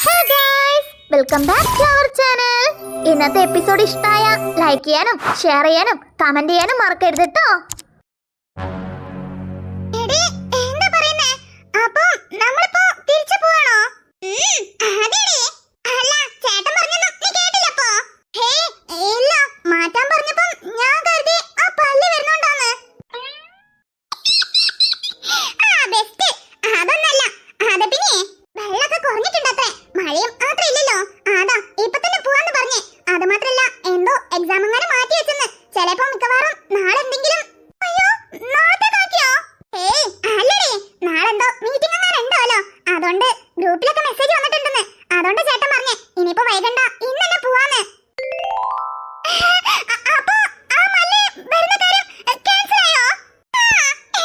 Hey guys, welcome back to our channel. ഇന്നത്തെ episode ഇഷ്ടമായ like ചെയ്യാനും ഷെയർ ചെയ്യാനും കമന്റ് ചെയ്യാനും മറക്കരുത് ട്ടോ. എടി എന്താ പറയുന്നേ? അപ്പോൾ നമ്മളിപ്പോ തിരിച്ചു പോവാണോ? അതെടി. അല്ല ചേട്ടൻ പറഞ്ഞൊന്നും നീ കേട്ടില്ലപ്പോ? ഹേ ഇല്ല, മാറ്റാൻ പറഞ്ഞപ്പോ ഞാൻ കരുതി ആ പള്ളി വരുന്നുണ്ടാന്ന്. ബെസ്റ്റ്. അതൊന്നല്ല, അത് പിന്നെ വെള്ളമൊക്കെ കുറഞ്ഞിട്ടുണ്ടത്രേ. മഴയും അത്ര ഇല്ലല്ലോ. അതാ ഇപ്പൊ തന്നെ പോവാന്ന് പറഞ്ഞേ. അത് മാത്രല്ല എന്തോ എക്സാം അങ്ങനെ മാറ്റി വെച്ചെന്ന്. ചിലപ്പോ മിക്കവാറും നാളെ എന്തെങ്കിലും. അയ്യോ, നാളത്തെ കാക്കിയോ? ഏയ് അല്ലടി, നാളെ എന്തോ മീറ്റിംഗ് അങ്ങനെ ഉണ്ടല്ലോ. അതുകൊണ്ട് ഗ്രൂപ്പിലൊക്കെ മെസ്സേജ് വന്നിട്ടുണ്ടെന്ന്. അതുകൊണ്ട് ചേട്ടൻ പറഞ്ഞേ ഇനിയിപ്പോ വൈകണ്ട, ഇന്ന് തന്നെ പോവാന്ന്. അപ്പോ ആ മല്ലി വരുന്ന കാര്യം ക്യാൻസൽ ആയോ?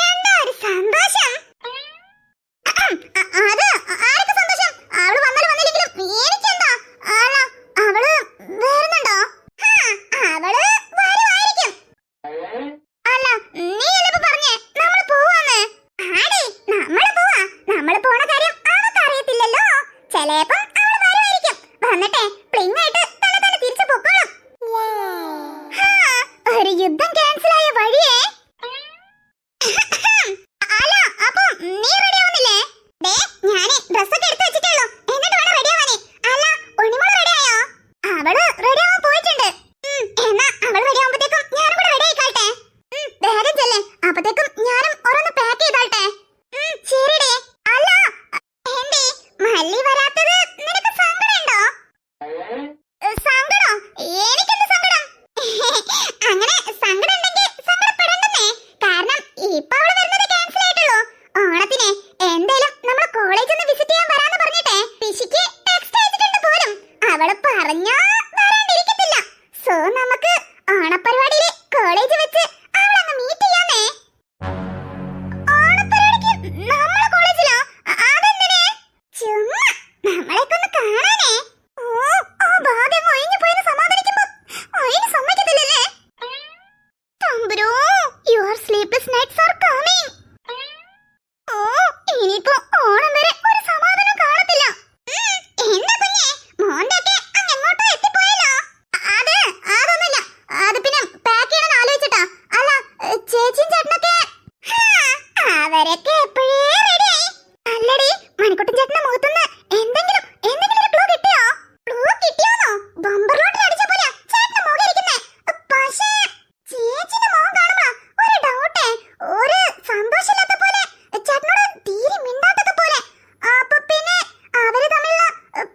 എന്താ ഒരു സന്തോഷം. അത് ആർക്ക് സന്തോഷം? അവള് വന്നാലും വന്നില്ലെങ്കിലും എനിക്കെന്താ? അല്ല അവള് വരുന്നുണ്ടോ? അവള് വരുമായിരിക്കും. അല്ല നീ അല്ലപ്പോ പറഞ്ഞേ നമ്മള് പോവാന്ന്. ആടി നമ്മള് പോവാ. നമ്മള് പോണ കാര്യം അവൾക്ക് അറിയത്തില്ലല്ലോ. ചിലപ്പം അവള് വരുമായിരിക്കും. വന്നിട്ടേ പ്ലിങ് ആയിട്ട് തന്നെ തന്നെ തിരിച്ചു പൊക്കോളും. ഒരു യുദ്ധം ക്യാൻസലായ വഴിയേ. അല്ല അപ്പൊ നീ റെഡി ആവുന്നില്ലേ? ഞാന് ഡ്രസ്സൊക്കെ എടുത്ത് വെച്ചിട്ടുള്ളൂ. എന്നിട്ട് വേണം റെഡി ആവാനേ. അല്ല ഉണ്ണിമോള് റെഡി ആയോ? അവള് റെഡി ആവാൻ പോയിട്ടുണ്ട്. എന്നാ അവള് റെഡി ആവുമ്പത്തേക്കും ഞാനും കൂടെ റെഡി ആയിക്കാട്ടെ. വേഗം ചെല്ലേ, അപ്പത്തേക്കും ഞാനും ഓരോന്ന് പാക്ക് ചെയ്താട്ടെ. ശരിടേ. അല്ല എന്തേ മല്ലി വരാത്തത് നിനക്ക് സങ്കടമുണ്ടോ? സങ്കടോ? എനിക്കെന്ത് സങ്കടം? അങ്ങനെ സങ്കടം ഉണ്ടെങ്കിൽ സങ്കടപ്പെടണ്ടെന്നേ. കാരണം ഇപ്പൊ അവള് വരുന്നത് ക്യാൻസൽ ആയിട്ടുള്ളൂ. ഓണത്തിന് എന്തായാലും നമ്മളെ കോളേജ് ഒന്ന് വിസിറ്റ് ചെയ്യാൻ വരാന്ന് പറഞ്ഞിട്ടേ പിശിക്ക് ടെക്സ്റ്റ് അയച്ചിട്ടുണ്ട് പോലും. അവള് പറഞ്ഞാ വരാണ്ടിരിക്കത്തില്ല. സോ നമുക്ക് ഓണപരിപാടിയില് കോളേജ് വെച്ച് അവളങ്ങ് മീറ്റ് ചെയ്യാന്നേ. ഓണപരിപാടിക്ക് നമ്മളെ കോളേജിലോ? അതെന്തിനെ? ചുമ്മാ നമ്മളെയൊക്കെ ഒന്ന് കാണാനേ. ഓ ആ ഭാഗ്യം ഒഴിഞ്ഞു പോയെന്ന് സമാധാനിക്കുമ്പോ അതിന് സമ്മതിക്കത്തില്ലല്ലേ? തമ്പുരോ, your sleepless nights are coming. ഓ ഇനിയിപ്പോ ഓണം വരെ ഒരു സമാധാനം കാണത്തില്ല. എന്താ കുഞ്ഞേ മോന്റെയൊക്കെ അങ്ങ് എങ്ങോട്ടോ എത്തിപ്പോയല്ലോ. അതൊന്നുമില്ല. അത് പിന്നെ പാക്ക് ചെയ്യണമെന്ന് ആലോചിച്ചിട്ടാ. അല്ല ചേച്ചിയും ചേട്ടനൊക്കെ അവരൊക്കെ എപ്പോഴേ റെഡിയായി. അല്ലടി മണിക്കുട്ടൻ ചേട്ടന്റെ മുഖത്തുനിന്ന് എന്തെങ്കിലും ഒരു ക്ലൂ കിട്ടിയോ? ക്ലൂ കിട്ടിയോന്നോ? ബമ്പർ ലോട്ടറി അടിച്ച പോലെ ചേട്ടന്റെ മുഖം ഇരിക്കുന്നേ. പക്ഷേ ചേച്ചിന്റെ മുഖം കാണുമ്പോ ഒരു ഡൗട്ടേ, ഒരു സന്തോഷമില്ലാത്ത പോലെ, ചേട്ടനോട് തീരെ മിണ്ടാത്തത് പോലെ. അപ്പൊ പിന്നെ അവര് തമ്മിലുള്ള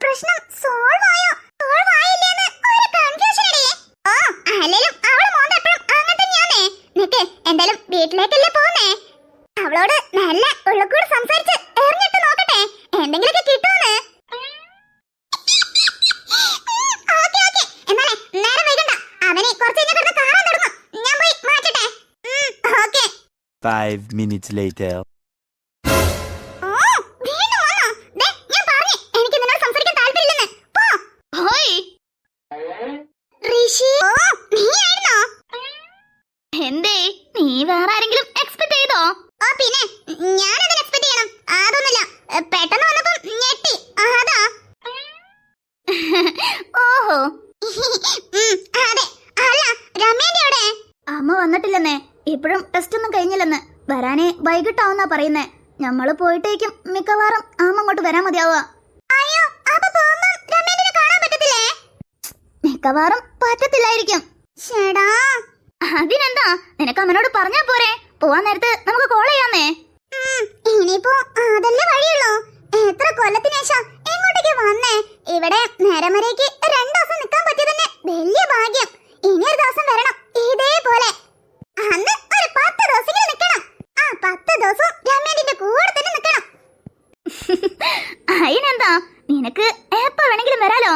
പ്രശ്നം സോൾവ് ആയോ സോൾവ് ആയില്ലേന്ന് ഒരു കൺഫ്യൂഷൻ ഇടേ. ഓ അല്ലേലും അവള് മോന്ത എപ്പോഴും അങ്ങനെ തന്നെയാന്നേ. നിക്ക് എന്തായാലും വീട്ടിലേക്കല്ലേ പോന്നേ. അവളോട് നല്ല ഉള്ളക്കൂടെ സംസാരിച്ച് എറിഞ്ഞിട്ട് നോക്കട്ടെ എന്തെങ്കിലുമൊക്കെ കിട്ടുമെന്ന്. ഓക്കേ എന്നാലേ നേരം വൈകണ്ട. അവനെ കുറച്ച് കഴിഞ്ഞ് കിടന്ന് കാറാൻ തുടങ്ങും. ഞാൻ പോയി മാറ്റട്ടെ. ഓക്കേ. 5 minutes later. എന്തേ നീ വേറെ ആരെങ്കിലും എക്സ്പെക്ട് ചെയ്തോ? പിന്നെ ഞാനതിന് എക്സ്പെക്ട് ചെയ്യണം. അതൊന്നുമില്ല, പെട്ടെന്ന് വന്നപ്പോ ഞെട്ടി. അതാ. ഓഹോ അതെ. അല്ല രമേന്റെ അവിടെ അമ്മ വന്നിട്ടില്ലെന്നേ. ഇപ്പോഴും ടെസ്റ്റ് ഒന്നും കഴിഞ്ഞില്ലെന്ന്. വരാനേ വൈകിട്ടാവുന്നാ പറയുന്നേ. ഞമ്മള് പോയിട്ടേക്കും മിക്കവാറും അമ്മ അങ്ങോട്ട് വരാൻ മതിയാവുക. അയ്യോ അപ്പൊ പോകുമ്പോ രമേന്റിനെ കാണാൻ പറ്റത്തില്ലേ? മിക്കവാറും പറ്റത്തില്ലായിരിക്കും. ചേടാ അതിനെന്താ, നിനക്ക് അമ്മനോട് പറഞ്ഞാ പോരെ? പോവാൻ നേരത്ത് നമുക്ക് കോൾ ചെയ്യാന്നേ. ഇനിയിപ്പോ അതല്ലേ വഴിയുള്ളൂ. എത്ര കൊല്ലത്തിന് ശേഷം എങ്ങോട്ടേക്ക് വന്നേ? ഇവിടെ നേരമരയ്ക്ക് 2 ദിവസം നിൽക്കാൻ പറ്റിയതന്നെ വലിയ ഭാഗ്യം. ഇനി ഒരു ദിവസം വരണം ഇതേപോലെ. അന്ന് ഒരു 10 ദിവസം നിൽക്കണം. ആ 10 ദിവസവും രമേന്റിന്റെ കൂടെ തന്നെ നിൽക്കണം. അതിനെന്താ, നിനക്ക് എപ്പോ വേണമെങ്കിലും വരാലോ.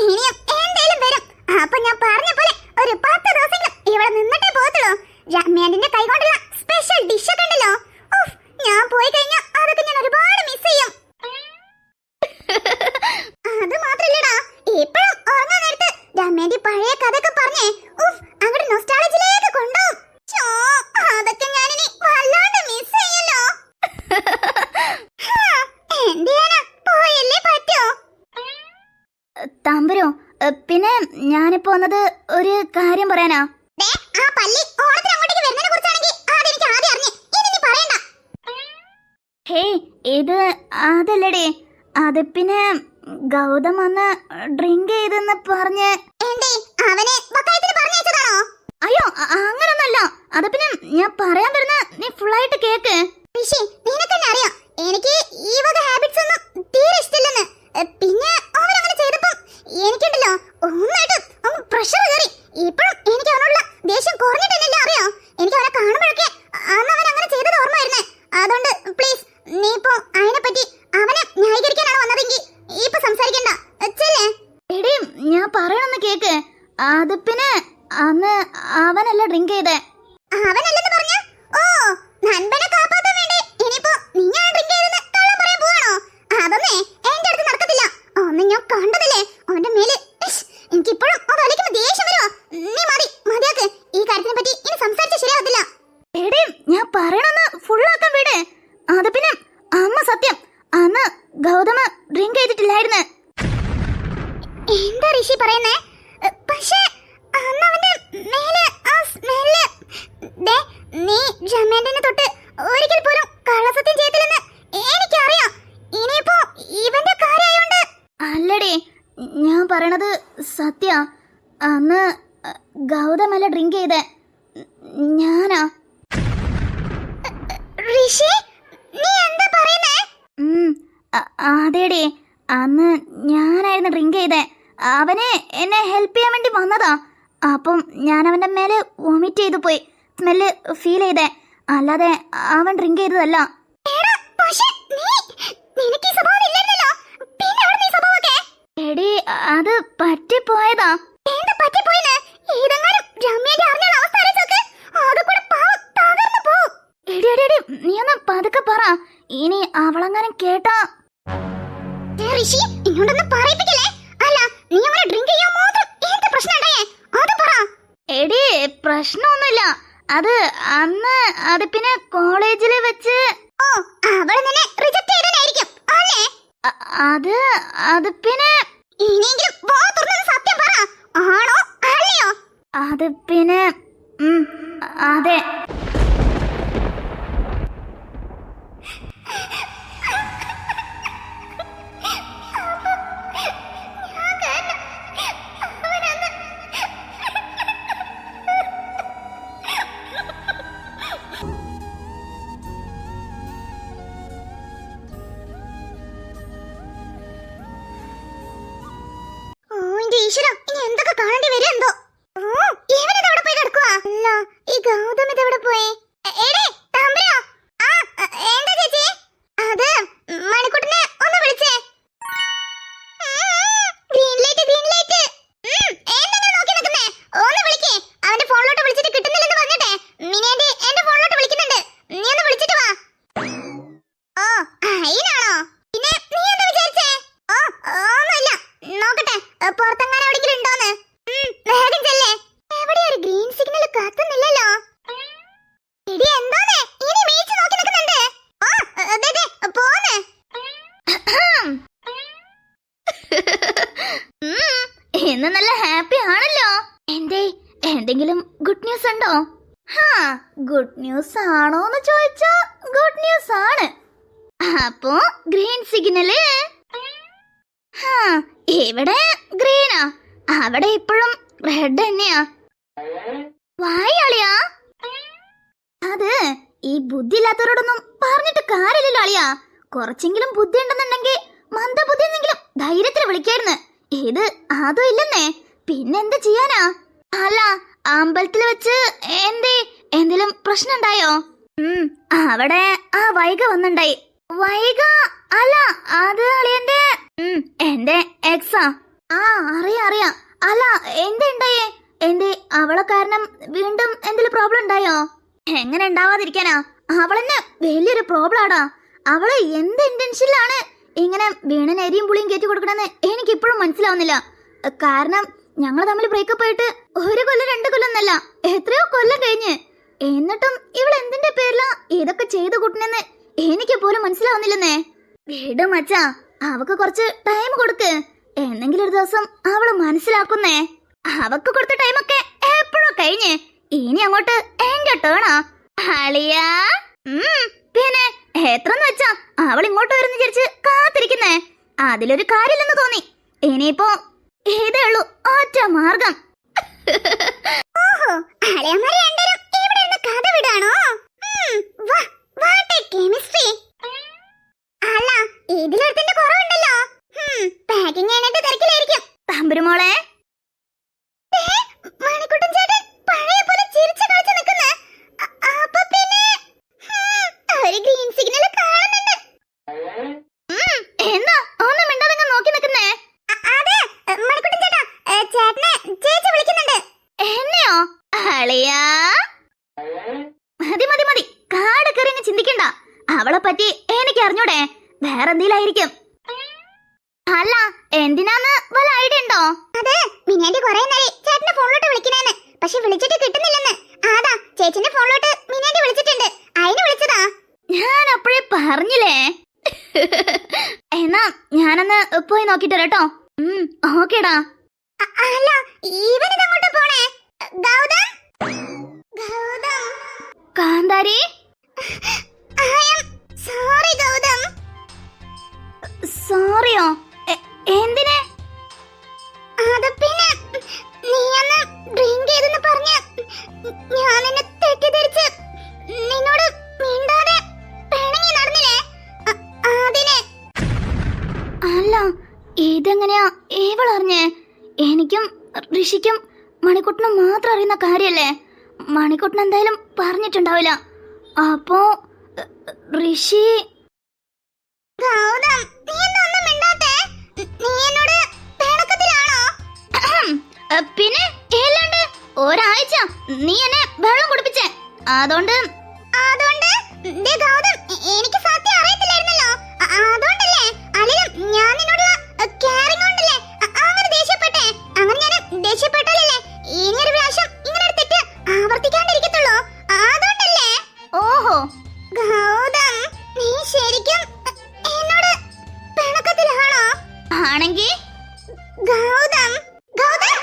ഇനിയും എന്തായാലും വരും. അപ്പൊ ഞാൻ പറഞ്ഞ പോലെ ഒരു 10 ദിവസമെങ്കിലും ഇവിടെ നിന്നിട്ടേ പോകത്തുള്ളൂ. രമ്യാന്റെ കൈ കൊണ്ടുള്ള സ്പെഷ്യൽ ഡിഷ് ഒക്കെ ഉണ്ടല്ലോ. ഞാൻ പോയി കഴിഞ്ഞാൽ അതൊക്കെ ഞാൻ ഒരുപാട് മിസ് ചെയ്യും. അത് മാത്രല്ലടാ, ഇപ്പോഴും ഉറങ്ങാൻ നേരത്ത് രമ്യാന്റെ പഴയ കഥയൊക്കെ പറഞ്ഞേ അങ്ങോട്ട് നൊസ്റ്റാളജിയിലേക്ക് കൊണ്ടുപോകും. അതൊക്കെ ഞാനിനി വല്ലാണ്ട് മിസ് ചെയ്യല്ലോ. എന്ത് ചെയ്യാനാ, പോയല്ലേ പറ്റൂ. തമ്പുരു, പിന്നെ ഞാനിപ്പോ വന്നത് ഒരു കാര്യം പറയാനാ. ഹേയ്, ഇത് അതല്ലടേ. അത് പിന്നെ ഗൗതം വന്ന് ഡ്രിങ്ക് ചെയ്തെന്ന് പറഞ്ഞ്. അയ്യോ, അങ്ങനൊന്നല്ല. അത് പിന്നെ ഞാൻ പറയാൻ വരുന്ന നീ ഫുള്ളായിട്ട് കേക്ക്. എനിക്ക് ഈ വക ഹാബിറ്റ്സ് ഒന്നും തീരെ ഇഷ്ടമില്ലെന്ന്. പിന്നെ അവരങ്ങനെ ചെയ്തപ്പം എനിക്കുണ്ടല്ലോ ഒന്നായിട്ട് പ്രഷർ കയറി. ഇപ്പോഴും എനിക്ക് അവനോടുള്ള ദേഷ്യം കുറഞ്ഞിട്ടില്ല. അറിയോ, എനിക്ക് അവനെ കാണുമ്പോഴൊക്കെ അന്ന് അവൻ അങ്ങനെ ചെയ്തത് ഓർമ്മ വരുന്നേ. അതുകൊണ്ട് പ്ലീസ്, നീ ഇപ്പോ അതിനെപ്പറ്റി അവനെ ന്യായീകരിക്കാനാണ് വന്നതെങ്കിൽ ഇപ്പൊ സംസാരിക്കണ്ട. എടീ, ഞാൻ പറയണമെന്ന് കേക്ക്. അത് പിന്നെ അന്ന് അവനല്ല ഡ്രിങ്ക് ചെയ്തേ. അവനല്ലെന്ന് പറഞ്ഞ? ഓ, നൻപനെ കാപ്പാത്താൻ വേണ്ടി ഇനിയിപ്പോ നീയാണ് ഡ്രിങ്ക് ചെയ്തെന്ന് കള്ളം പറയാൻ പോവാണോ? അതൊന്നേ എന്റെ അടുത്ത് നടക്കത്തില്ല. ഒന്നും ഞാൻ കണ്ടതില്ലേ അവന്റെ മേല്. എനിക്കിപ്പോഴും അത് അലിക്കുമ്പോ ദേഷ്യം വരുമോ? നീ മതിയാക്ക്. ഈ കാര്യത്തിനെ പറ്റി ഇനി സംസാരിച്ച ശരിയാവത്തില്ല. എടേ, ഞാൻ പറയണമെന്ന് ഫുള്ളാക്കാൻ വീട്. അത് പിന്നെ അമ്മ സത്യം, അന്ന് ഗൗതമ ഡ്രിങ്ക് ചെയ്തിട്ടില്ലായിരുന്നു. എന്താ ഋഷി പറയുന്നേ? പക്ഷേ അന്ന് അവന്റെ മേലെ ആ സ്മെല്ല്. നീ ജമേന്റെനെ തൊട്ട് ഒരിക്കൽ പോലും കള്ളസത്യം ചെയ്തില്ലെന്ന് എനിക്കറിയാം. ഇനിയിപ്പോ ഇവന്റെ കാര്യായോണ്ട്. അല്ലടേ, ഞാൻ പറയണത് സത്യ. അന്ന് ഗൗതമല്ല ഡ്രിങ്ക് ചെയ്തേ, ഞാനാ. ഋഷി, നീ എന്താ പറയുന്നേ? അതേടേ, അന്ന് ഞാനായിരുന്നു ഡ്രിങ്ക് ചെയ്തേ. അവനെ എന്നെ ഹെൽപ്പ് ചെയ്യാൻ വേണ്ടി വന്നതാ. അപ്പം ഞാൻ അവന്റെ മേലെ വോമിറ്റ് ചെയ്തു പോയി. സ്മെല്ല് ഫീൽ ചെയ്തേ, അല്ലാതെ അവൻ ഡ്രിങ്ക് ചെയ്തതല്ല. എടീ, അത് പറ്റിപ്പോയതാ. നീ ഒന്ന് പതുക്കെ പറ, ഇനി അവളങ്ങനെ കേട്ടാ. എടീ, പ്രശ്നമൊന്നുമില്ല. അത് അന്ന് അത് പിന്നെ കോളേജിൽ വെച്ച്. അത് പിന്നെ അത് പിന്നെ അതെ. എന്തൊക്കെ കാണേണ്ടി വരും എന്തോ. ഇവനെവിടെ പോയി കിടക്കുക? അല്ല, ഈ ഗൗതം ഇതെവിടെ പോയി? എന്താ ചേച്ചി? അത് മണിക്കുട്ടനെ ഒന്ന് വിളിച്ചേ. Green light. എന്താ നോക്കി നിൽക്കുന്നേ? ഒന്ന് വിളിക്കേ. അവന്റെ ഫോണിലോട്ട് വിളിച്ചിട്ട് കിട്ടുന്നില്ലെന്ന് പറഞ്ഞിട്ടെ മിനിയാണ്ടി എന്റെ ഫോണിലോട്ട് വിളിക്കുന്നുണ്ട്. നീ ഒന്ന് വിളിച്ചിട്ട് വാ. ഓ, അതിനാണോ? പിന്നെ നീ എന്താ വിചാരിച്ചേ? ഒന്നുമില്ല. നോക്കട്ടെ പുറത്തെങ്ങാനും എവിടെയെങ്കിലും ഉണ്ടോന്ന്. വേഗം ചെല്ലേ. എവിടെ ഒരു ഗ്രീൻ സിഗ്നൽ കത്തുന്നില്ലല്ലോ. എടി, എന്താന്നേ ഇനി മീച്ച് നോക്കി നിൽക്കുന്നുണ്ട്. പോന്ന്. ഇന്ന് നല്ല ഹാപ്പി ആണല്ലോ. എന്തെങ്കിലും ഗുഡ് ന്യൂസ് ഉണ്ടോ? ഗുഡ് ന്യൂസ് ആണോന്ന് ചോദിച്ചാ ഗുഡ് ന്യൂസ് ആണ്. അപ്പോ ഗ്രീൻ സിഗ്നല്. ഇവിടെ ഗ്രീനാ, അവിടെ ഇപ്പോഴും റെഡ് തന്നെയാ. വായാളിയാ. അത് ഈ ബുദ്ധി ഇല്ലാത്തവരോടൊന്നും പറഞ്ഞിട്ട് കാര്യമില്ലല്ലോ അളിയാ. കുറച്ചെങ്കിലും ബുദ്ധി ഉണ്ടെന്നുണ്ടെങ്കിൽ മന്ദബുദ്ധി എന്നെങ്കിലും ധൈര്യത്തിൽ വിളിക്കായിരുന്നു. ഇത് അതും ഇല്ലെന്നേ. പിന്നെന്ത് ചെയ്യാനാ? അല്ല, അമ്പലത്തിൽ വെച്ച് എന്തേലും പ്രശ്നം ഉണ്ടായോ? അവിടെ ആ വൈക വന്നുണ്ടായി. വൈക അല്ല, അത് അളിയന്റെ എന്റെ എക്സാ. അറിയാം. അല്ല, എന്തുണ്ടായേ? അവളെ കാരണം വീണ്ടും എന്തെങ്കിലും പ്രോബ്ലം ഉണ്ടായോ? എങ്ങനെ ഉണ്ടാവാതിരിക്കാനാ? അവളെന്നെ വലിയൊരു പ്രോബ്ലം ആടാ. അവള് എന്ത് ഇന്റൻഷനിലാണ് ഇങ്ങനെ വീണന് എരിയും പുളിയും കയറ്റി കൊടുക്കണമെന്ന് എനിക്കിപ്പോഴും മനസ്സിലാവുന്നില്ല. കാരണം ഞങ്ങൾ തമ്മിൽ ബ്രേക്കപ്പ് ആയിട്ട് 1 കൊല്ലം 2 കൊല്ലം എന്നല്ല, എത്രയോ കൊല്ലം കഴിഞ്ഞ്. എന്നിട്ടും ഇവൾ എന്തിന്റെ പേരിലാ ഇതൊക്കെ ചെയ്തു കൂട്ടണെന്ന് എനിക്ക് പോലും മനസ്സിലാവുന്നില്ലെന്നേ. വീട് മച്ചാ, അവക്ക് കുറച്ച് ടൈം കൊടുക്ക്. എന്നെങ്കിലും ഒരു ദിവസം അവള് മനസ്സിലാക്കുന്നേ. അവക്ക് കൊടുത്ത ടൈമൊക്കെ എപ്പോഴോ കഴിഞ്ഞ്. ഇനി അങ്ങോട്ട് എന്റെ ടേണാ. അളിയാ പിന്നെ എത്രന്ന് വെച്ചാ അവൾ ഇങ്ങോട്ട് വരുന്ന വിചാരിച്ച് കാത്തിരിക്കുന്നേ. അതിലൊരു കാര്യമില്ലെന്ന് തോന്നി. ഇനിയിപ്പോ ഇതേ ഉള്ളൂ ഒറ്റ മാർഗം. ഓഹോ, അളിയന്മാര് രണ്ടുപേരും ഇവിടെ ഇരുന്ന് കഥ വിടാണോ? കെമിസ്ട്രി. അല്ല, ഇതിലൊരുത്തിന്റെ കുറവുണ്ടല്ലോ. പാക്കിംഗ് ചെയ്യാനായിട്ട് തിരക്കിലായിരിക്കും. തമ്പുരുമോളെ, മണിക്കുട്ടൻ ചേട്ടൻ പഴയ പോലെ ചിരിച്ചു കളിച്ച് നിൽക്കുന്ന. അപ്പൊ പിന്നെ ഒരു ഗ്രീൻ സിഗ്നൽ കാണുന്നുണ്ട്. എന്താ ഒന്നും മിണ്ടാതെ നോക്കി നിൽക്കുന്നേ? അതെ മണിക്കുട്ടൻ ചേട്ടാ, ചേട്ടനെ ചേച്ചി വിളിക്കുന്നുണ്ട്. എന്നെയോ? അളിയാ, മതി മതി മതി, കാട് കയറി ചിന്തിക്കണ്ട. അവളെ പറ്റി എനിക്ക് അറിഞ്ഞൂടെ? വേറെന്തെങ്കിലായിരിക്കും. അല്ല, എന്തിനാന്ന് വല്ല ഐഡിയ ഉണ്ടോ? അതെ, മിനിയാണ്ടി കുറെ നേരം ചേട്ടന്റെ ഫോണിലോട്ട് വിളിക്കണേന്ന്. പക്ഷെ വിളിച്ചിട്ട് കിട്ടുന്നില്ലെന്ന്. അതാ ചേച്ചിന്റെ ഫോണിലോട്ട് മിനിയാണ്ടി വിളിച്ചിട്ടുണ്ട്. അതിന് വിളിച്ചതാ. ഞാൻ അപ്പോഴേ പറഞ്ഞില്ലേ. എന്നാ ഞാനൊന്ന് പോയി നോക്കിട്ട് കേട്ടോ. ഓക്കേടാ. അല്ല, ഇവനിതങ്ങോട്ട് പോണേ. ഗൗതം, ഗൗതം. കാന്താരി, സോറി ഗൗതം. സോറിയോ? എന്തിനെ? അത് പിന്നെ നീ അന്ന് ഡ്രിങ്ക് ചെയ്തെന്ന് പറഞ്ഞ് ഞാൻ നിന്നെ തെറ്റിദ്ധരിച്ച് നിന്നോട് മിണ്ടാതെ പിണങ്ങി നടന്നില്ലേ? അതിനെ. അല്ല, ഇതെങ്ങനെയാ ഇവളറിഞ്ഞേ? എനിക്കും ഋഷിക്കും മണിക്കുട്ടനും മാത്രം അറിയുന്ന കാര്യല്ലേ? മണിക്കുട്ടൻ എന്തായാലും പറഞ്ഞിട്ടുണ്ടാവില്ല. അപ്പോ ഋഷി. ഗൗതം, നീ ഒന്നും മിണ്ടാത്തെ? നീ എന്നോട് പിണക്കത്തിലാണോ? പിന്നെ ഇല്ലാണ്ട്. ഒരാഴ്ച നീ എന്നെ വെള്ളം കുടിപ്പിച്ചേ. അതുകൊണ്ട് ഗൗതം, എനിക്ക് സത്യം അറിയത്തില്ലായിരുന്നല്ലോ. അതുകൊണ്ടല്ലേ അല്ലെങ്കിലും ഞാൻ നിന്നോടുള്ള കെയറിംഗ് കൊണ്ടല്ലേ അങ്ങനെ ദേഷ്യപ്പെട്ടെ. അങ്ങനെ ഞാൻ ദേഷ്യപ്പെട്ടാലല്ലേ ഇനിയൊരു പ്രാവശ്യം ഇങ്ങനെ ഒരു തെറ്റ് ആവർത്തിക്കാണ്ടിരിക്കത്തുള്ളൂ. അതുകൊണ്ടല്ലേ. ഓഹോ ഗൗതം, നീ ശരിക്കും എന്നോട് പിണക്കത്തിലാണോ? ആണെങ്കിൽ ഗൗതം, ഗൗതം.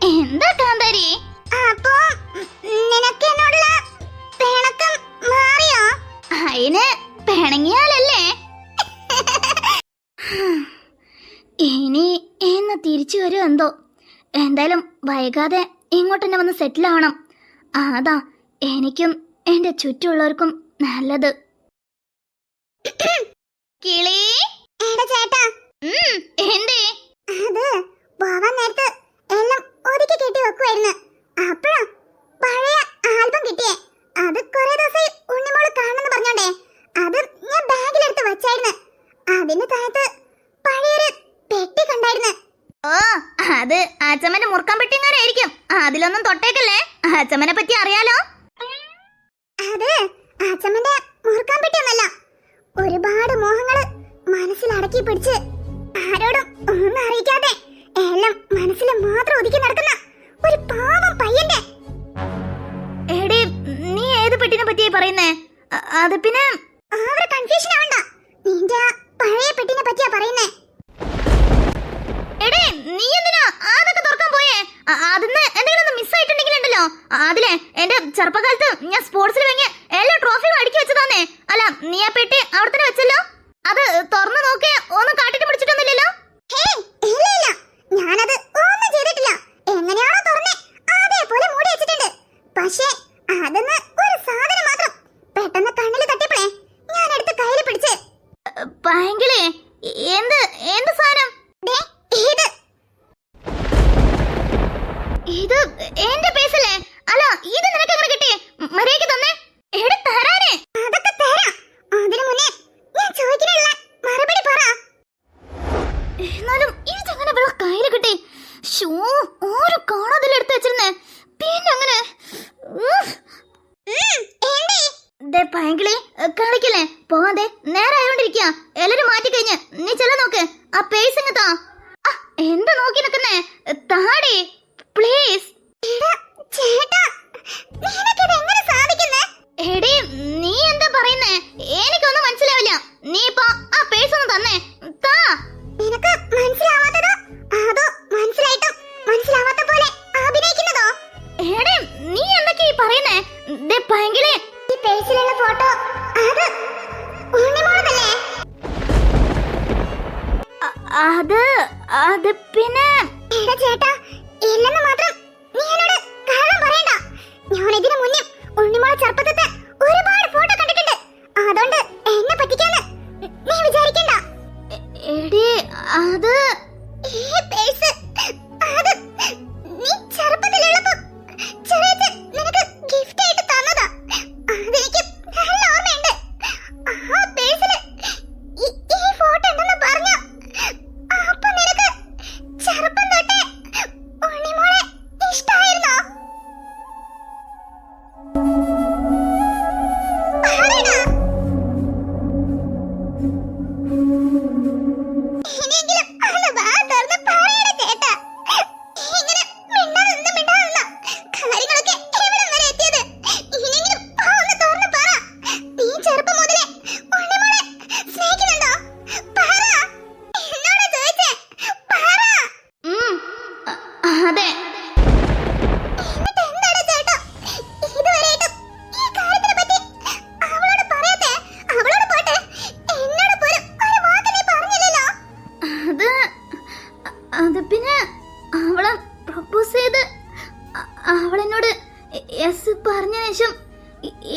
എന്താ കാന്താരി? അപ്പോ നിനക്ക് എന്നോടുള്ള പിണക്കം മാറിയോ? അതിന് പിണങ്ങിയാലല്ലേ. ഇനി എന്ന് തിരിച്ചു വരും എന്തോ. എന്തായാലും വൈകാതെ ഇങ്ങോട്ട് തന്നെ വന്ന് സെറ്റിൽ ആവണം. അതാ എനിക്കും എന്റെ ചുറ്റുമുള്ളവർക്കും നല്ലത്. കിളി, ചേട്ടാ. എന്തേ? അത് പോവാൻ നേരത്ത് എല്ലാം ഒതുക്കി കെട്ടി വെക്കുവായിരുന്നു. അപ്പഴാ പഴയ ആൽബം കിട്ടിയേ. അത് കുറെ ദിവസമായി ഉണ്ണിമോള് കാണണമെന്ന് പറഞ്ഞോണ്ടേ അത് ഞാൻ ബാഗിലെടുത്ത് വെച്ചായിരുന്നു. അതിന്റെ താഴത്ത് പഴയൊരു പെട്ടി കണ്ടായിരുന്നു. ഓ, അത് അച്ചമ്മന്റെ മുറുക്കാൻ പെട്ടിങ്ങാനായിരിക്കും. അതിലൊന്നും തൊട്ടേക്കല്ലേ. അച്ചമ്മനെ പറ്റി അറിയാലോ. അത് അച്ചമ്മന്റെ മുറുക്കാൻ പെട്ടിയൊന്നല്ല. ഒരുപാട് മോഹങ്ങള് മനസ്സിൽ അടക്കി പിടിച്ച് ആരോടും ഒന്നും അറിയിക്കാതെ എല്ലാം മനസ്സിൽ മാത്രം ഒതുക്കി നടക്കുന്ന ഒരു പാവം പയ്യന്റെ. എടേ, നീ ഏത് പെട്ടിനെ പറ്റിയായി പറയുന്നേ? അത് പിന്നെ കൺഫ്യൂഷൻ ആവണ്ട. നിന്റെ പഴയ പെട്ടിനെ പറ്റിയാ പറയുന്നേ. എടേ, നീ എന്തിനാ അതൊക്കെ തുറക്കാൻ പോയേ? അതിന്ന് എന്തെങ്കിലും മിസ് ആയിട്ടുണ്ടെങ്കിലുണ്ടല്ലോ. അതിലെ എന്റെ ചെറുപ്പകാലത്ത് ഞാൻ സ്പോർട്സിൽ വാങ്ങിയ എല്ലാ ട്രോഫിയും അടുക്കി വെച്ചതാന്നേ. അല്ല, നീ ആ പെട്ടി അവിടെ തന്നെ വെച്ചല്ലോ. അത് തുറന്നു നോക്കേ ഒന്നും കാട്ടിട്ട് പിടിച്ചിട്ടൊന്നുമില്ലല്ലോ. ഞാനത് ഒന്നും ചെയ്തിട്ടില്ല. എങ്ങനെയാണോ തുറന്നേ അതേപോലെ മൂടി വെച്ചിട്ടുണ്ട്. പക്ഷേ അതൊന്ന് ഒരു സാധനം മാത്രം പെട്ടെന്ന് കണ്ണിൽ തട്ടിയപ്പോഴേ ഞാൻ എടുത്ത് കയ്യിൽ പിടിച്ച്. ഭയങ്കരേ, എന്ത് സാധനം? ഇത് എന്റെ പേസല്ലേ? അല്ല, ഇത് നിനക്ക് എങ്ങനെ കിട്ടി? മര്യാദയ്ക്ക് തന്നെ തരാനേ. അതൊക്കെ തരാം. അതിനു മുന്നേ ഞാൻ ചോദിക്കാനുള്ള മറുപടി പറ. എടേ നീ എന്തൊക്കെയാ പറയുന്നേ? ദേ പൈങ്കിളി, ഈ പേജിലുള്ള ഫോട്ടോ അത് ഉണ്ണിമോളല്ലേ? അത് പിന്നെ എടാ ചേട്ടാ, ഇല്ലെന്ന് മാത്രം നീ എന്നോട് കാരണം പറയണ്ട. ഞാൻ ഇതിനു മുന്നേ ഉണ്ണിമോളെ ചെറുപ്പത്തെ ഒരുപാട് ഫോട്ടോ കണ്ടിട്ടുണ്ട്. അതുകൊണ്ട് എന്നെ പറ്റിക്കാന്ന് നീ വിചാരിക്കണ്ട. എടി അത് ഈ പേഴ്സ് അത് നീ ചെറുപ്പത്തിലുള്ളപ്പോ ചെറിയ നിനക്ക് ഗിഫ്റ്റ് ആയിട്ട് തന്നതാ. അതെനിക്ക് നല്ല ഓർമ്മയുണ്ട്. ആ പേഴ്സില് ഈ ഫോട്ടോ ഉണ്ടെന്ന് പറഞ്ഞ അപ്പൊ നിനക്ക് ചെറുപ്പം തൊട്ടേ ഉണ്ണിമോളെ ഇഷ്ടായിരുന്നോ? ഇനിയെങ്കിലും ഒന്ന് വാ തുറന്ന് പറയടാ ചേട്ടാ. ഇങ്ങനെ മിണ്ടാതിരുന്ന് കാര്യങ്ങളൊക്കെ എവിടം വരെ എത്തിയത്? ഇനിയെങ്കിലും ഒന്ന് തുറന്ന് പറ. നീ ചെറുപ്പം മുതലേ ഉണ്ണിമോളെ സ്നേഹിക്കുന്നുണ്ടോ? പറ, എന്നോടാ ചോദിച്ചേ, പറ. അതെ. എന്നിട്ട് എന്താടാ ചേട്ടാ ഇതുവരെയായിട്ടും ഈ കാര്യത്തിനെ പറ്റി അവളോട് പറയാത്തെ? അവളോട് പോട്ടെ, എന്നോട് പോലും ഒരു വാക്ക് നീ പറഞ്ഞില്ലല്ലോ. അത് പിന്നെ അവളെ പ്രപ്പോസ് ചെയ്ത് അവളെന്നോട് യെസ് പറഞ്ഞ ശേഷം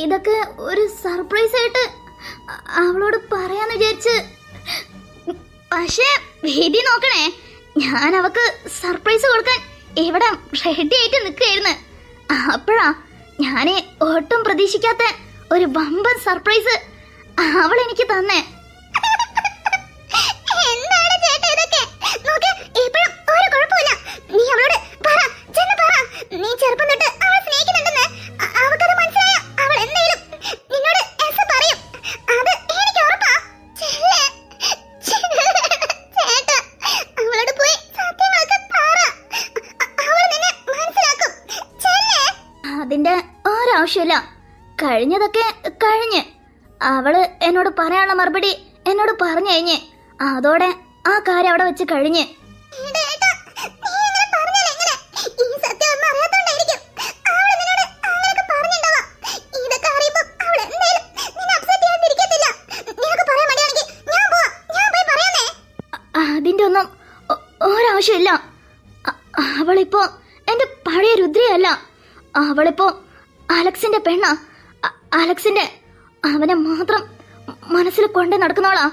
ഇതൊക്കെ ഒരു സർപ്രൈസ് ആയിട്ട് അവളോട് പറയാന്ന് വിചാരിച്ച്. പക്ഷേ വിധി നോക്കണേ, ഞാൻ അവക്ക് സർപ്രൈസ് കൊടുക്കാൻ ഇവിടെ റെഡി ആയിട്ട് നിൽക്കുകയായിരുന്നു. അപ്പോഴാ ഞാന് ഒട്ടും പ്രതീക്ഷിക്കാത്ത ഒരു വമ്പൻ സർപ്രൈസ് അവൾ എനിക്ക് തന്നേ. എന്താണ് ചേട്ടാ ഇതൊക്കെ? നോക്ക്, ഇപ്പോഴും ഒരു കുഴപ്പമില്ല. നീ അവളോട് പറ, ചെന്ന് പറ. നീ ചെറുപ്പം തൊട്ട് അവളെ സ്നേഹിക്കുന്നുണ്ടെന്ന് അവൾക്കത് മനസ്സിലായ അവൾ എന്തെങ്കിലും നിന്നോട് എസ് പറയും. അത് എനിക്ക് ഉറപ്പാ. ചേട്ടാ, അവളോട് പോയി സത്യങ്ങളൊക്കെ പറ. അവൾ നിന്നെ മനസ്സിലാക്കും. അതിന്റെ ഒരാവശ്യമില്ല. കഴിഞ്ഞതൊക്കെ കഴിഞ്ഞ് അവള് എന്നോട് പറയാനുള്ള മറുപടി എന്നോട് പറഞ്ഞു കഴിഞ്ഞ് അതോടെ ആ കാര്യം അവിടെ വെച്ച് കഴിഞ്ഞ്. അതിന്റെ ഒന്നും ഒരാവശ്യമില്ല. അവളിപ്പോ എന്റെ പഴയ രുദ്രയല്ല. അവളിപ്പോ അലക്സിന്റെ പെണ്ണാ. അലക്സിന്റെ അവനെ മാത്രം മനസ്സിൽ കൊണ്ട് നടക്കുന്നോളാ.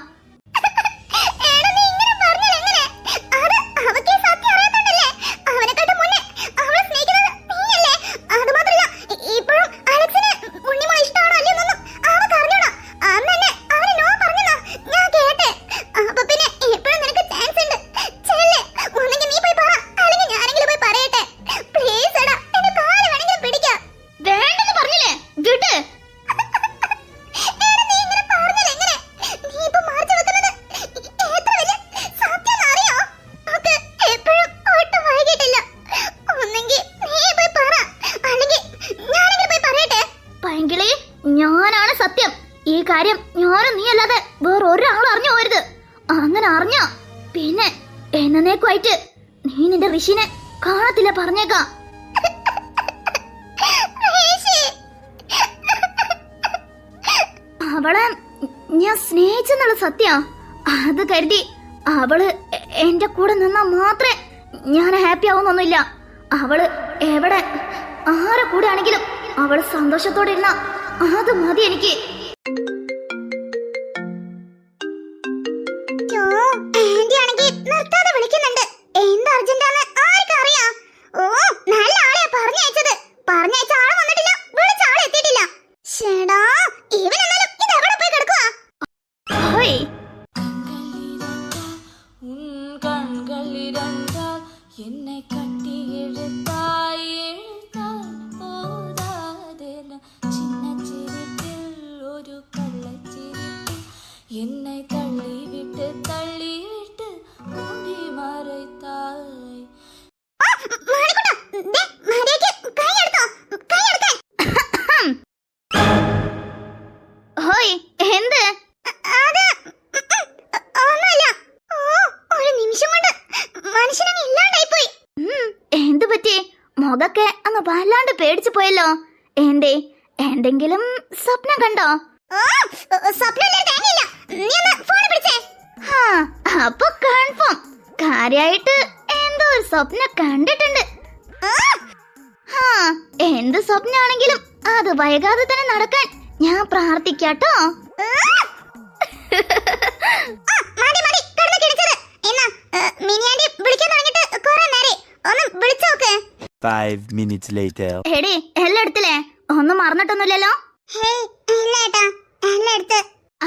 ഞാനാണ് സത്യം. ഈ കാര്യം ഞാനും നീ അല്ലാതെ വേറൊരാളും അറിഞ്ഞു പോരുത്. അങ്ങനെ അറിഞ്ഞ പിന്നെ എന്നേക്കുമായിട്ട് നീ നിന്റെ ഋഷിനെ കാണത്തില്ല, പറഞ്ഞേക്കാം. അവളെ ഞാൻ സ്നേഹിച്ചെന്നുള്ള സത്യ. അത് കരുതി അവള് എന്റെ കൂടെ നിന്നാ മാത്രമേ ഞാൻ ഹാപ്പി ആവുന്നൊന്നുമില്ല. അവള് എവിടെ ആരെ കൂടെ ആണെങ്കിലും അവള് സന്തോഷത്തോടെ ഇരുന്ന അത് മതി എനിക്ക്. നിർത്താതെ വിളിക്കുന്നുണ്ട്. എന്താ അർജന്റാന്ന് ആർക്കറിയാം? ഓ, നല്ല ആളെയാ പറഞ്ഞയച്ചത്. പറഞ്ഞയച്ച ആള് വന്നിട്ടില്ല, വിളിച്ച ആളെ എത്തിയിട്ടില്ല. ശേടാ, ഇവനെന്നാലും ഇത് എവിടെ പോയി കിടക്കുവാ? என்னை கட்டி இழுத்தாய் இழுத்தாய் போதாதென சின்ன சிரிப்பில் ஒரு கள்ளச்சிரிப்பில் என்னை தள்ளிவிட்டு மூடி மறைத்தாய். കൈ എടുത്തോ, കൈ വല്ലാണ്ട് പേടിച്ചു പോയല്ലോ. എന്തേ, എന്തെങ്കിലും സ്വപ്നം കണ്ടോ? അപ്പൊ കൺഫേം കാര്യായിട്ട് എന്തോ ഒരു സ്വപ്നം കണ്ടിട്ടുണ്ട്. എന്ത് സ്വപ്നാണെങ്കിലും അത് വൈകാതെ തന്നെ നടക്കാൻ ഞാൻ പ്രാർത്ഥിക്കാട്ടോ. Five minutes later. എടി എല്ലാം എടുത്തില്ലേ? ഒന്നും മറന്നിട്ടൊന്നുമില്ലല്ലോ?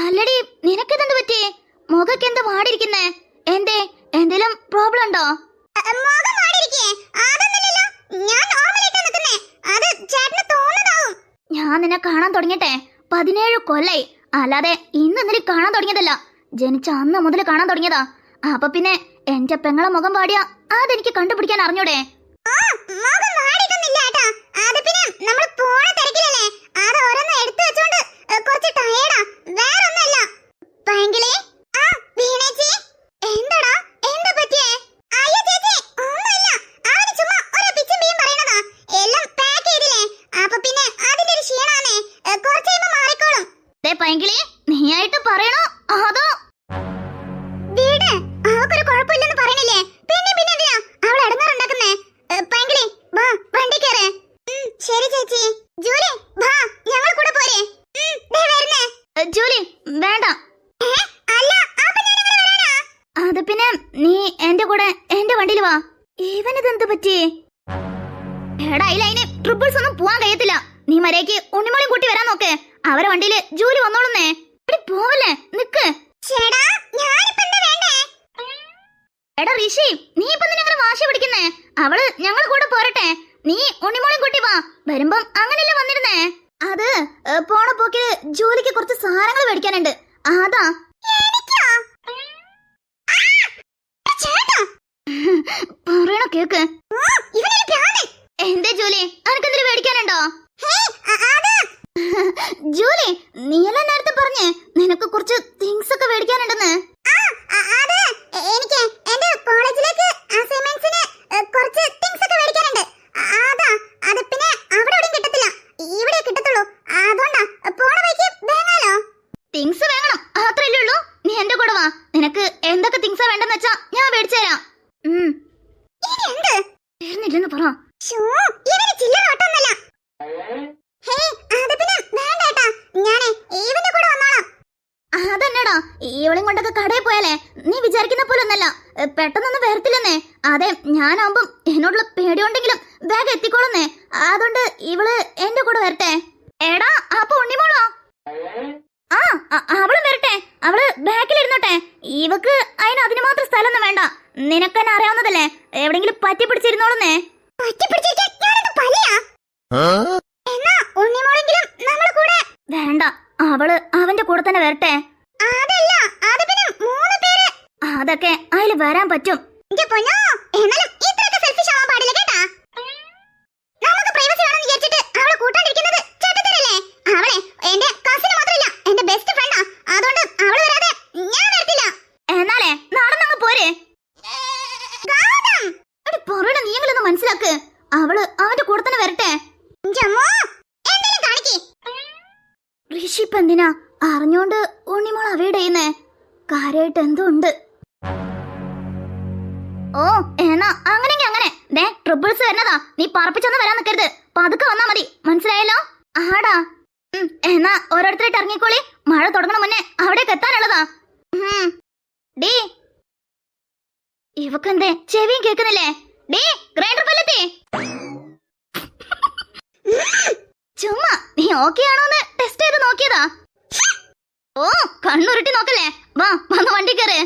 അല്ലടി, നിനക്കെന്ത് പറ്റി? മുഖക്ക് എന്താ വാടിയിരിക്കുന്നേ? എന്തേ, എന്തേലും പ്രോബ്ലം ഉണ്ടോ? ഞാൻ നിന്നെ കാണാൻ തുടങ്ങിട്ടെ 17 കൊല്ലായി. അല്ലാതെ ഇന്നലെ കാണാൻ തുടങ്ങിയതല്ല, ജനിച്ച അന്ന് മുതൽ കാണാൻ തുടങ്ങിയതാ. അപ്പൊ പിന്നെ എന്റെ പെങ്ങളെ മുഖം പാടിയ അതെനിക്ക് കണ്ടുപിടിക്കാൻ അറിഞ്ഞൂടെ? പൈങ്കിളി, നീയായിട്ട് പറയണോ അതോ? വീട് അവക്കൊരു കുഴപ്പമില്ലെന്ന് പറയണില്ലേ? പിന്നെ എന്തിനാ അവൾ ഇടങ്ങാറുണ്ടാക്കുന്നേ? പൈങ്കിളി, വാ വണ്ടി കയറ്. ശരി ചേച്ചി. ജൂലി, വാ ഞങ്ങൾ കൂടെ പോരെ. ജൂലി വേണ്ട. അത് പിന്നെ നീ എന്റെ കൂടെ എന്റെ വണ്ടിയിൽ വാ. ഇവനിതെന്ത് പറ്റി? എടാ, അതിന് ട്രിപ്പിൾസ് ഒന്നും പോവാൻ കഴിയത്തില്ല. നീ മര്യാദയ്ക്ക് ഉണ്ണിമോളിയും കൂട്ടി വരാൻ നോക്ക്. അവരെ വണ്ടിയില് ജൂലി വന്നോളുന്നേ. പോവല്ലേ, നിക്ക്. എടാ ഋഷി, നീ ഇപ്പൊ നിന്നെ വാശി പിടിക്കുന്നേ? അവള് ഞങ്ങൾ കൂടെ പോരട്ടെ. നീ ഉണ്ണിമോളിയും കൂട്ടി വാ. വരുമ്പം അങ്ങനെയല്ലേ വന്നിരുന്നേ? അത് പോണ പോക്കില് ജോലിക്ക് കുറച്ച് സാധനങ്ങൾ മേടിക്കാനുണ്ട്, അതാ. പറയണ കേക്ക്. എന്തേ ജൂലി, അനക്കെന്തിന് മേടിക്കാനുണ്ടോ? ജൂലി, നീയല്ലേ നേരത്തെ പറഞ്ഞേ നിനക്ക് കുറച്ച് തിങ്സ് ഒക്കെ മേടിക്കാനുണ്ടെന്ന്? എനിക്ക് എന്റെ കോളേജിലേക്ക് അസൈൻമെന്റ്സിന് കുറച്ച് തിങ്സ് ഒക്കെ മേടിക്കാനുണ്ട്. അതാ, അത് പിന്നെ അവിടെ എവിടെയും കിട്ടത്തില്ല, ഇവിടെ കിട്ടത്തുള്ളൂ. അതുകൊണ്ടാ പോണ വഴിക്ക് വേണമല്ലോ. തിങ്സ് വേണം, അത്രയല്ലേ ഉള്ളൂ. നീ എന്റെ കൂടെ വാ. നിനക്ക് എന്തൊക്കെ തിങ്സാ വേണ്ടെന്ന് വെച്ചാ ഞാൻ മേടിച്ചു തരാം. തീർന്നില്ലെന്ന് പറ. അതന്നെടാ, ഇവളും കൊണ്ടൊക്കെ കടയിൽ പോയാലേ നീ വിചാരിക്കുന്ന പോലെ ഒന്നല്ല, പെട്ടെന്നൊന്നും വരത്തില്ലെന്നേ. അതെ, ഞാനാവുമ്പം എന്നോടുള്ള പേടിയുണ്ടെങ്കിലും വേഗം എത്തിക്കോളുന്നേ. അതുകൊണ്ട് ഇവള് എന്റെ കൂടെ വരട്ടെ. എടാ, അപ്പൊ ഉണ്ണിമോളോ? അവളും വരട്ടെ. അവള് ബാക്കിലിരുന്നോട്ടെ. ഇവക്ക് അതിന് മാത്രം സ്ഥലമൊന്നും വേണ്ട. നിനക്കെന്നെ അറിയാവുന്നതല്ലേ, എവിടെങ്കിലും പറ്റി പിടിച്ചിരുന്നോളുന്നേ. വേണ്ട, അവള് അവന്റെ കൂടെ തന്നെ വരട്ടെ. അതൊക്കെ അതില് വരാൻ പറ്റും. എന്നാലേ നടന്നങ്ങ് പോരെ. പറയണ നീങ്ങളൊന്ന് മനസ്സിലാക്ക്. അവള് അവന്റെ കൂടെ തന്നെ വരട്ടെ. ഋഷിപ്പ് എന്തിനാ അറിഞ്ഞോണ്ട് ഉണ്ണിമോൾ അവയുടെ കാര്യായിട്ട് എന്തോ ഉണ്ട്. ഓ, എന്നാ അങ്ങനെങ്കി അങ്ങനെ. ദേ, ട്രിപ്പിൾസ് വരുന്നതാ. നീ പറപ്പിച്ചൊന്നും വരാൻ നിൽക്കരുത്, പതുക്കെ വന്നാ മതി, മനസ്സിലായല്ലോ? ആടാ. എന്നാ ഓരോരുത്തരായിട്ട് ഇറങ്ങിക്കോളി. മഴ തുടങ്ങണ മുന്നേ അവിടേക്ക് എത്താനുള്ളതാ. ഡീ, ഇവക്കെന്തേ ചെവിയും കേൾക്കുന്നില്ലേ? ഡീ, ഗ്രൈൻഡർ പല്ലത്തി. ചുമ്മാ നീ ഓക്കെ ആണോന്ന് ടെസ്റ്റ് ചെയ്ത് നോക്കിയതാ. ഓ, കണ്ണുരുട്ടി നോക്കല്ലേ. വാ, വന്ന് വണ്ടി കയറ്.